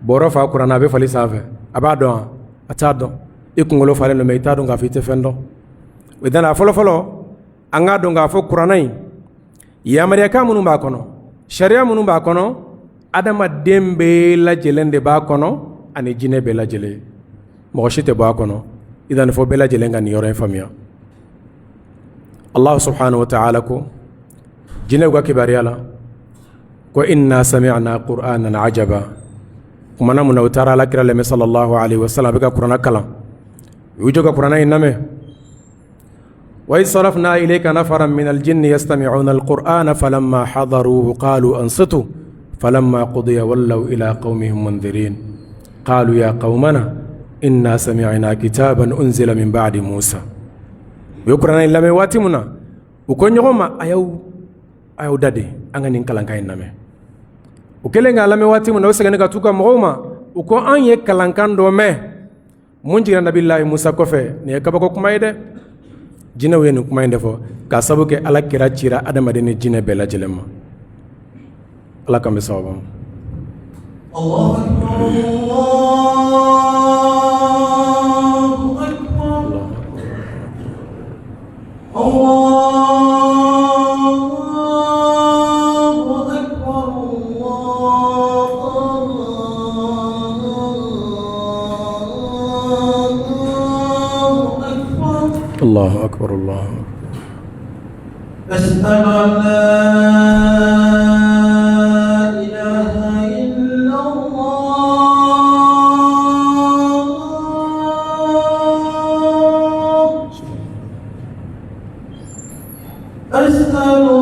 bɔrɔ fa kuranna a bɛ fali sanfɛ a b'a dɔn a t'a dɔn i kunkolo falen don mɛ i t'a dɔn k'a fɔ i tɛ fɛn dɔn o dana fɔlɔfɔlɔ an k'a dɔn k'a fɔ kuranna in yamariyakan minnu b'a kɔnɔ sariya minnu b'a kɔnɔ adamaden bɛɛ lajɛlen de b'a kɔnɔ ani jinɛ bɛɛ lajɛlen mɔgɔ si tɛ bɔ a kɔnɔ i dani fɔ bɛɛ lajɛlen ka nin yɔrɔ in faamuya Allah subhanahu wa ta'ala ko jinɛw ka kibariya la ko inna sami'na qur'anan ajaba kumana mun na u taara alakira lamɛn sallallahu alaihi wa sallam a bɛ ka kuranna kalan u y'u jɔ ka kuranna in lamɛn wa idh sarafna ilayka nafaran min al-jinni yastami'una al-qur'ana falamma hadaruhu qalu ansitu falamma qudiya wallaw ila qawmihim munzirin qalu ya qawmana inna sami'na kitaban unzila min ba'di musa u ye kuranna in lamɛn waati mun na u ko ɲɔgɔn ma a y'aw da de an ka nin kalankan in lamɛn u kɛlen k'a lamɛn waati mun na u seginna ka t'u ka mɔgɔw ma u ko an ye kalankan dɔ mɛn mun jiginna nabilahi musa kɔfɛ nin ye kabako kuma ye dɛ jinɛw ye nin kuma in de fɔ k'a sababu kɛ ala kira cira adamaden ni jinɛ bɛɛ lajɛlen ma ala k'an bɛ sababa ma الله أكبر الله أشهد أن لا إله إلا الله أشهد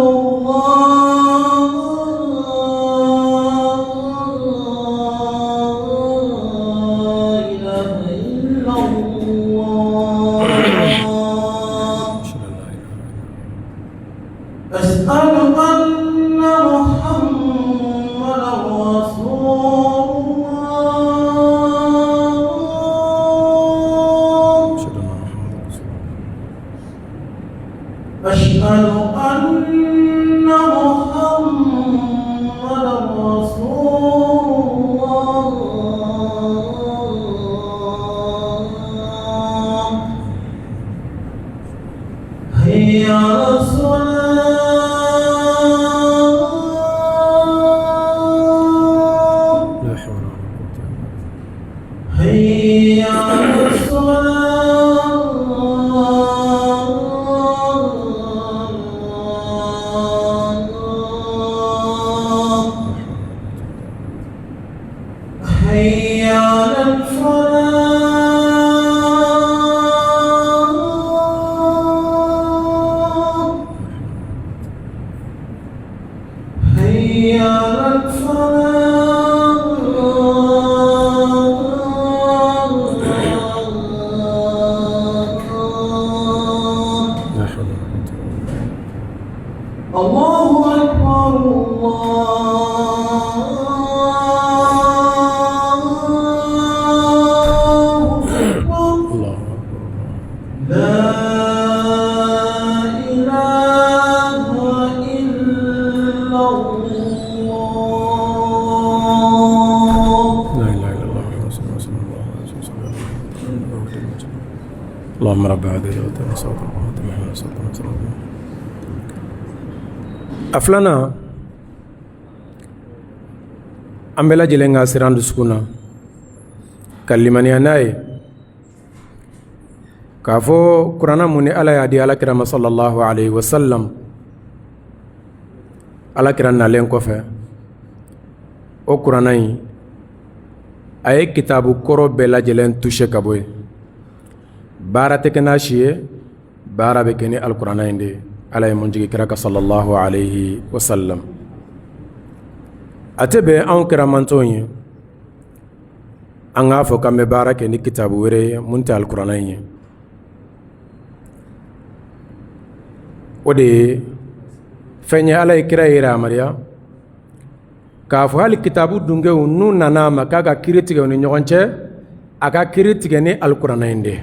اللهم رب هذه الدعوة والصلاة والسلام أفلانا أمبلا جلنا سيران دسكونا كلمني أناي كافو قرانا مني على يدي على كرام صلى الله عليه وسلم ala kira nalen kɔfɛ o kuranna in a ye kitabu kɔrɔ bɛɛ lajɛlen touché ka bɔ yen. baara tɛ kɛ n'a si ye, baara bɛ kɛ ni alikuranna in de ye. ala ye mun jigi kira ka sallallahu alayhi wa sallam. a tɛ bɛn anw kiramantonw ye an k'a fɔ k'an bɛ baara kɛ ni kitabu wɛrɛ ye mun tɛ alikuranna in ye. o de ye fɛn ye ala ye kira yɛrɛ yamariya k'a fɔ hali kitabu dunkew n'u nana a ma k'a ka kiiri tigɛ u ni ɲɔgɔn cɛ, a ka kiiri tigɛ ni alikuranna in de ye.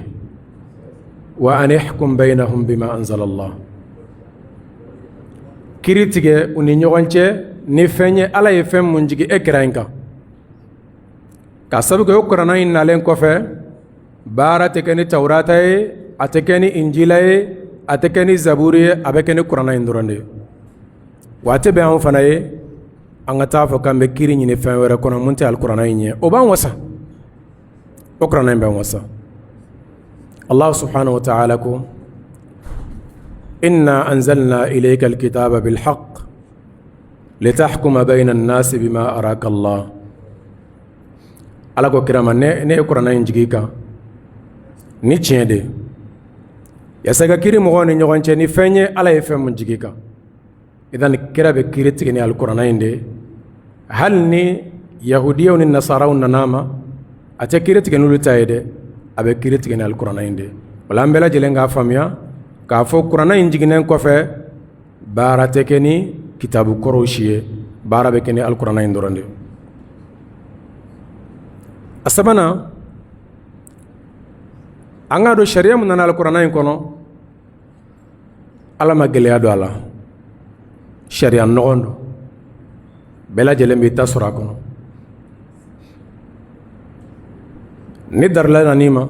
wa an ihkum baynahum bima anzala Allah. kiiri tigɛ u ni ɲɔgɔn cɛ ni fɛn ye ala ye fɛn mun jigi e kira in kan. ka sabu kɛ o kuranna in nalen kɔfɛ baara tɛ kɛ ni tawurata ye, a tɛ kɛ ni injila ye, a tɛ kɛ ni zaburi ye, a bɛ kɛ ni kuranna in dɔrɔn de ye. wa a tɛ bɛn anw fana ye an ka taa fɔ k'an bɛ kiiri ɲini fɛn wɛrɛ kɔnɔ mun tɛ alikuranna in ye. o b'an wasa, o kuranna in b'an wasa. Allah subhanahu wa ta'ala ko inna anzalna ilayka alkitaba bilhaq litahkuma bayna an-nasi bima araka Allah. ala ko kira ma ne ye kuranna in jigi kan ni tiɲɛ de yasa ka kiiri mɔgɔw ni ɲɔgɔn cɛ ni fɛn ye ala ye fɛn mun jigi kan. idan kira bɛ kiiri tigɛ ni alikuranna in de. hali ni yahudiyaw ni nasaraw nana ma, a tɛ kiiri tigɛ n'olu ta ye dɛ, a bɛ kiiri tigɛ ni alikuranna in de. wala an bɛɛ lajɛlen k'a faamuya k'a fɔ kuranna in jiginen kɔfɛ baara tɛ kɛ ni kitabu kɔrɔw si ye, baara bɛ kɛ ni alikuranna in dɔrɔn de. a sabanan an k'a dɔn sariya mun nana alikuranna in kɔnɔ ala ma gɛlɛya don a la. sariya nɔgɔn don, bɛɛ lajɛlen b'i ta sɔrɔ a kɔnɔ. ni darila nan'i ma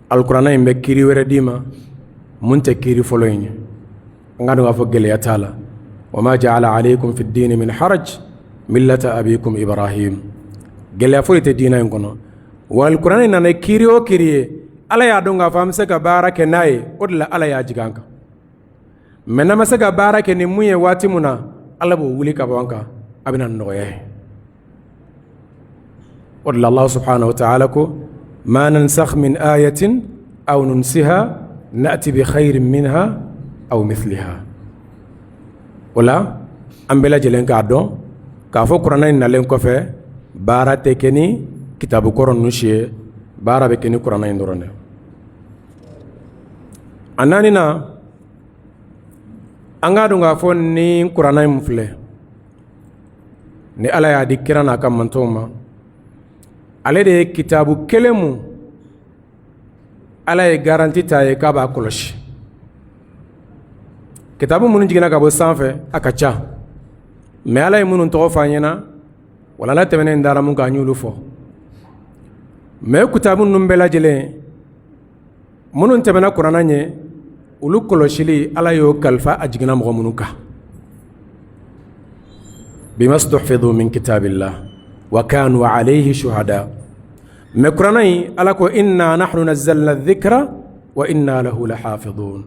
alikuranna in bɛ kiiri wɛrɛ d'i ma mun tɛ kiiri fɔlɔ in ye. an ka dɔn k'a fɔ gɛlɛya t'a la. wa ma ja'ala alaykum fi ddini min haraj millata abikum ibrahim. gɛlɛya foyi tɛ diina in kɔnɔ. wa alikuranna in nana kiiri o kiiri ye ala y'a dɔn k'a fɔ an bɛ se ka baara kɛ n'a ye, o de la ala y'a jigin an kan. mɛ n'an ma se ka baara kɛ ni mun ye waati mun na, ala b'o wuli ka bɔ an kan, a bɛna nɔgɔya ye. o de la Allah subhanahu wa ta'ala ko ma nansakh min ayatin aw nunsiha na'ti bi khayrin minha aw mithliha. o la an bɛɛ lajɛlen k'a dɔn k'a fɔ kuranna in nalen kɔfɛ baara tɛ kɛ ni kitabu kɔrɔ ninnu si ye, baara bɛ kɛ ni kuranna in dɔrɔn de. a naanina an k'a dɔn k'a fɔ ni kuranna in filɛ ni ala y'a di kira n'a ka mantonw ma, ale de ye kitabu kelen mun ala ye garanti ta ye k'a b'a kɔlɔsi. kitabu minnu jiginna ka bɔ sanfɛ a ka ca, mɛ ala ye minnu tɔgɔ fɔ an ɲɛna wala ala tɛmɛnen dara mun k'an y'olu fɔ. mɛ kitabu ninnu bɛɛ lajɛlen minnu tɛmɛna kuranna ɲɛ, olu kɔlɔsili ala y'o kalifa a jiginna mɔgɔ minnu kan. bima stuhfidu min kitabillah wa kanu alayhi shuhada. mɛ kuranna in ala ko inna nahnu nazzalna dhikra wa inna lahu lahafidun.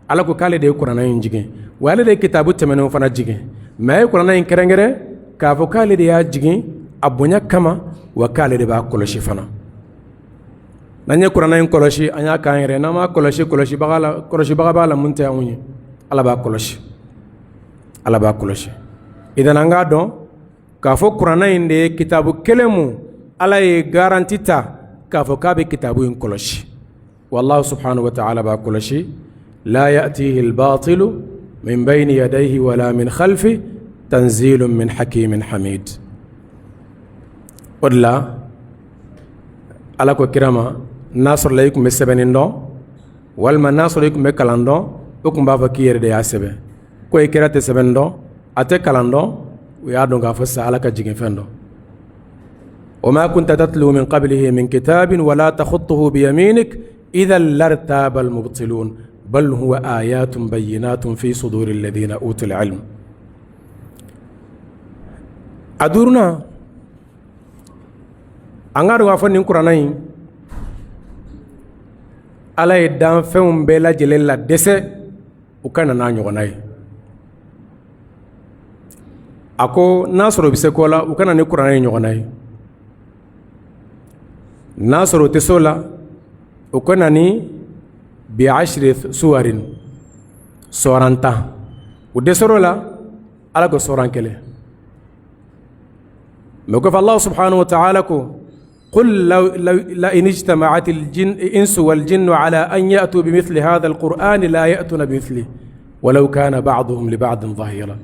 ala ko k'ale de ye kuranna in jigin, wa ale de ye kitabu tɛmɛnenw fana jigin, mɛ a ye kuranna in kɛrɛnkɛrɛn k'a fɔ k'ale de y'a jigin a bonya kama, wa k'ale de b'a kɔlɔsi fana. n'an ye kuranna in kɔlɔsi an y'a k'an yɛrɛ, n'an m'a kɔlɔsi kɔlɔsibaga b'a la mun tɛ anw ye. ala b'a kɔlɔsi, ala b'a kɔlɔsi. idan an k'a dɔn k'a fɔ kuranna in de ye kitabu kelen mun ala ye garanti ta k'a fɔ k'a bɛ kitabu in kɔlɔsi. wallahu subhanahu wa ta'ala b'a kɔlɔsi. la ya'tihi al-batilu min bayni yadayhi wala min khalfi tanzilun min hakimin hamid. o de la ala ko kira ma n'a sɔrɔla i tun bɛ sɛbɛnni dɔn walima n'a sɔrɔ i tun bɛ kalan dɔn, o tun b'a fɔ k'i yɛrɛ de y'a sɛbɛn. ko i kira tɛ sɛbɛnni dɔn, a tɛ kalan dɔn, o y'a dɔn k'a fɔ sa ala ka jigin fɛn dɔn. وما كنت تتلو من قبله من كتاب ولا تخطه بيمينك إذا لارتاب المبطلون بل هو آيات بينات في صدور الذين أوتوا العلم. أدورنا أنغار وافن القرآن ala ye danfɛnw bɛɛ lajɛlen la dɛsɛ u kana n'a ɲɔgɔnna ye. ako nasoro bise kola u kana ni kuranɛ ɲɔgɔnna ye nasoro tɛ so la u kana ni bi ashri suwarin sɔran 10 u dɛsɛr'o la ala ko sɔran 1 mais ko fɔ Allah subhanahu wa ta'ala ko قل لئن اجتمعت الإنس والجن على أن يأتوا بمثل هذا القرآن لا يأتون بمثله ولو كان بعضهم لبعض ظهيرا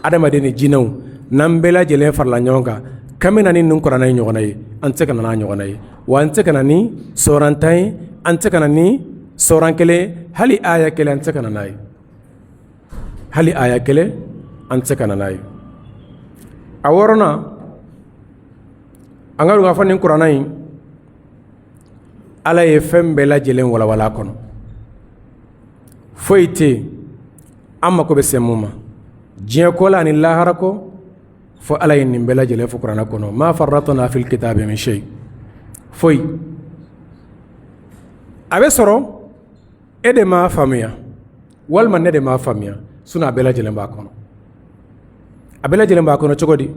أدم دين جنو نمبلا جلين فرلا نيونغا كمنا ني نكرنا نيونغاي أنت كنا نيونغاي وأنت كنا ني سورانتاي أنت كنا ني سوران كله هل آية كله أنت كنا ناي هل آية كله أنت كنا ناي أورنا angaru nga fani qur'ana yi ala ye fem bela jelen wala wala kono foyte amma ko be semuma jiya ko la ni lahara ko fo ala ye nim bela jelen fo qur'ana kono ma farratna fil kitabi min shay foy abe soro ede ma famiya wal man ne de ma famiya suna bela jelen ba kono abela jelen ba kono chogodi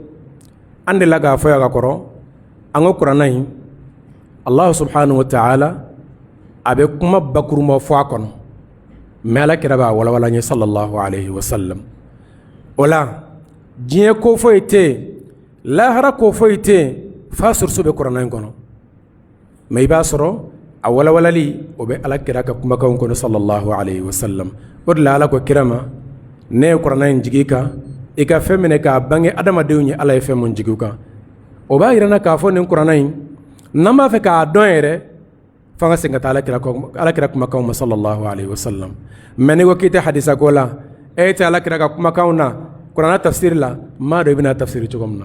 ande laga foya ga koro ango qur'ana yi Allah subhanahu wa ta'ala abe kuma bakuruma fo akono mela kiraba wala wala ni sallallahu alayhi wa sallam wala jiye ko foyte lahara ko foyte fasur sube qur'ana kono may ba soro awala wala li obe ala kiraka kuma ka kono sallallahu alayhi wa sallam odla ala ko kirama ne qur'ana jigika ika femene ka bange adama dewni ala femon jiguka o ba yirana ka fo nin qur'ana yi nama fe ka don yere fanga singa ta ala kira kuma kaw sallallahu alaihi wasallam meni ko kite hadisa gola e ta ala kira ka kuma kaw na qur'ana tafsir la ma do ibna tafsir chogomna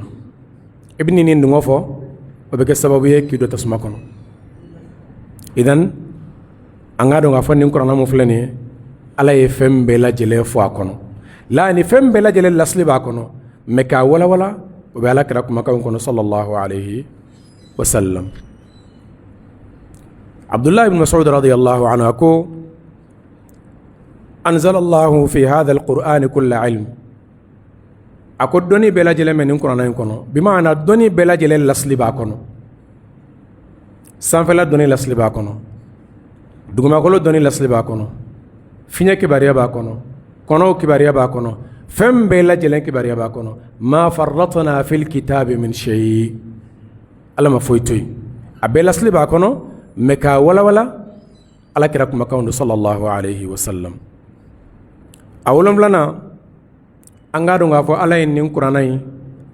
ibni ni ndungo fo o be ke sababu ye ki do tasma kono idan anga do nga fo nin qur'ana mo flani ala ye fembe la jele fo akono la ni fembe la jele lasli ba kono me ka wala wala وبالك ركم كون صلى الله عليه وسلم عبد الله بن مسعود رضي الله عنه أكو أنزل الله في هذا القرآن كل علم أكو دوني بلا جل من القرآن يكونو بمعنى دوني بلا جل لسلي باكونو سانفلا دوني لسلي باكونو دوما كلو دوني لسلي باكونو فينيا كباريا باكونو كونو كباريا باكونو فم بلا جلن كباريا باكونو ما فرطنا في الكتاب من شيء ألا ما فويتوي أبلا سلي باكونو مكا ولا ولا على كراك مكاون صلى الله عليه وسلم أولم لنا أنغادو غافو على إن قرآني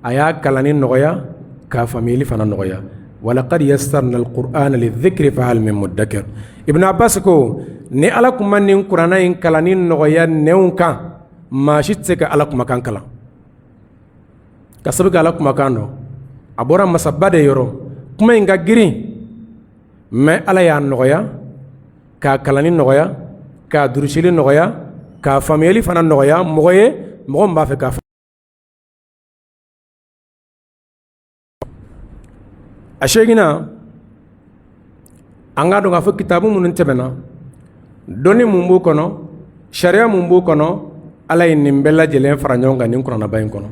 آيا كلاني نغيا كافاميلي فانا نغيا ولقد يسرنا القرآن للذكر فهل من مدكر ابن عباس كو ني على كمان قرآني كلاني نغيا نيونكا ما شتك على كمكان كلا كسبك على كمكانه أبورا مسبادة يورو كما إنك جري ما على يان نغيا ككلاني نغيا كدرشيل نغيا كفاميلي فانا نغيا مغيا مغم بافك أشيغنا أنغادو غافو كتابو منتبنا دوني مumbu kono sharia mumbu kono ala yin bella jelen faranjonga nin qur'ana bayin kono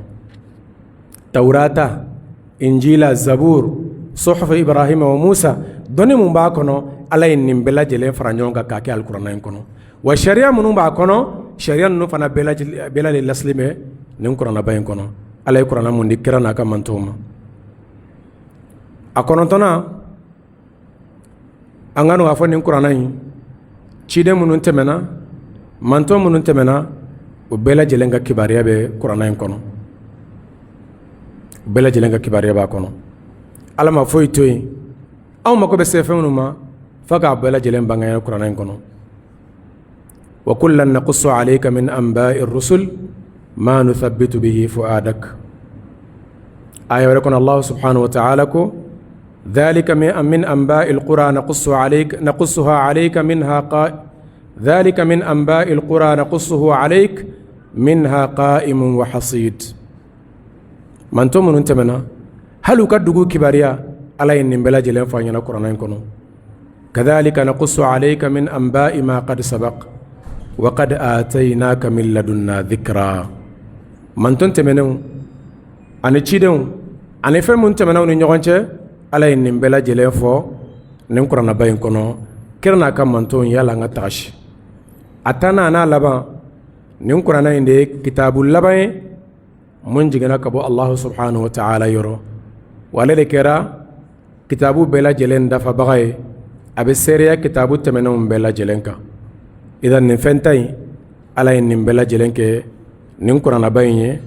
tawrata injila zabur suhuf ibrahim wa musa doni mumba kono ala yin bella jelen faranjonga ka ke alqur'ana kono wa sharia munum ba kono sharia nu fana bella lislime nin qur'ana bayin kono ala qur'ana mun dikirana ka mantuma akonontona angano afo nin qur'ana yi cide munun temena manto munun temena o bela jelenga kibariya be qur'ana en kono bela jelenga kibariya ba kono alama foy toy aw mako be sefenu ma faka bela jelen banga qur'ana en kono wa kullan naqussu alayka min anba'ir rusul ma nuthabbitu bihi fuadak aya wa kana Allah subhanahu wa ta'ala ko ذلك من أنباء القرى نقصها عليك منها ذلك من أنباء القرى نقصه عليك منها قائم وحصيد من تومن انتمنا هل كدغو كباريا على ان بلا جلن فانا القران كنو كذلك نقص عليك من أنباء ما قد سبق وقد آتيناك من لدنا ذكرا من تنتمنو ani cidenw ani fɛn mun tɛmɛnaw ni ɲɔgɔn cɛ ala ye nin bɛɛ lajɛlen fɔ nin kuranaba in kɔnɔ kira n'a ka mantonw yala an ka tagasi a tanna a n'a laban nin kuranna in de ye kitabu laban ye mun jiginna ka bɔ Allahu subhanahu wa ta'ala yɔrɔ wa ale de kɛra kitabu bɛɛ lajɛlen dafabaga ye a bɛ seereya kitabu tɛmɛnenw bɛɛ lajɛlen kan idan nin fɛn ta in ala ye nin bɛɛ lajɛlen kɛ nin kuranaba in ye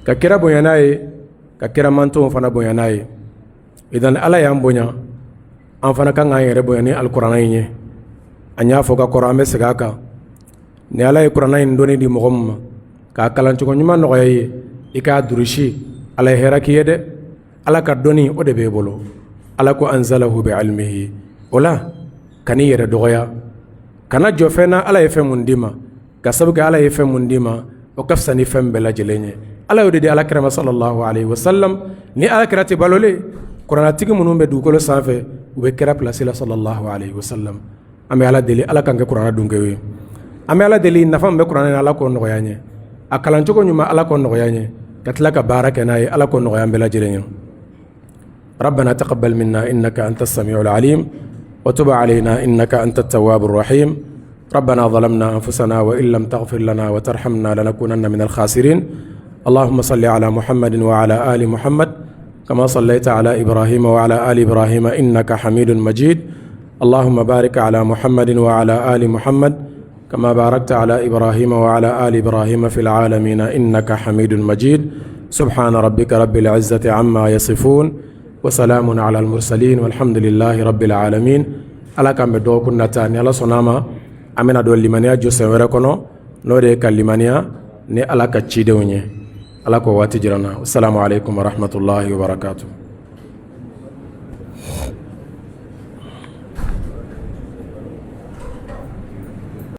ka kira bonya n'a ye ka kira mantonw fana bonya n'a ye idan ala y'an bonya an fana kan k'an yɛrɛ bonya ni alikuranna in ye an y'a fɔ ka kɔrɔ an bɛ segin a kan ni ala ye kuranna in dɔnni di mɔgɔ min ma k'a kalancogo ɲuman nɔgɔya i ye i k'a durusi ala ye hɛrɛ k'i ye dɛ ala ka dɔnni o de b'e bolo ala ko anzalahu bi ilmihi o la kan'i yɛrɛ dɔgɔya kana jɔ fɛn na ala ye fɛn mun d'i ma ka sabu kɛ ala ye fɛn mun d'i ma o ka fisa ni fɛn bɛɛ lajɛlen ye ala y'o de di alakira ma sallallahu alaihi wasallam ni alakira tɛ balolen kuranatigi minnu bɛ dugukolo sanfɛ u bɛ kira pilasi la sallallahu alaihi wasallam an bɛ ala deli ala k'an kɛ kuranna dunkew ye an bɛ ala deli nafa min bɛ kuranna in ala k'o nɔgɔya an ye a kalancogo ɲuman ala k'o nɔgɔya an ye ka tila ka baara kɛ n'a ye ala k'o nɔgɔya an bɛɛ lajɛlen ye ربنا تقبل منا إنك أنت السميع العليم وتب علينا إنك أنت التواب الرحيم ربنا ظلمنا أنفسنا وإن لم تغفر لنا وترحمنا لنكونن من الخاسرين اللهم صل على محمد وعلى آل محمد كما صليت على إبراهيم وعلى آل إبراهيم إنك حميد مجيد اللهم بارك على محمد وعلى آل محمد كما باركت على إبراهيم وعلى آل إبراهيم في العالمين إنك حميد مجيد سبحان ربك رب العزة عما يصفون وسلام على المرسلين والحمد لله رب العالمين ala kan be do kunna ta ni ala sonama amena do limaniya jo sewere kono no de kalimaniya ni ala ka cidewnye ala ko wati jirana assalamu alaikum wa rahmatullahi wa barakatuh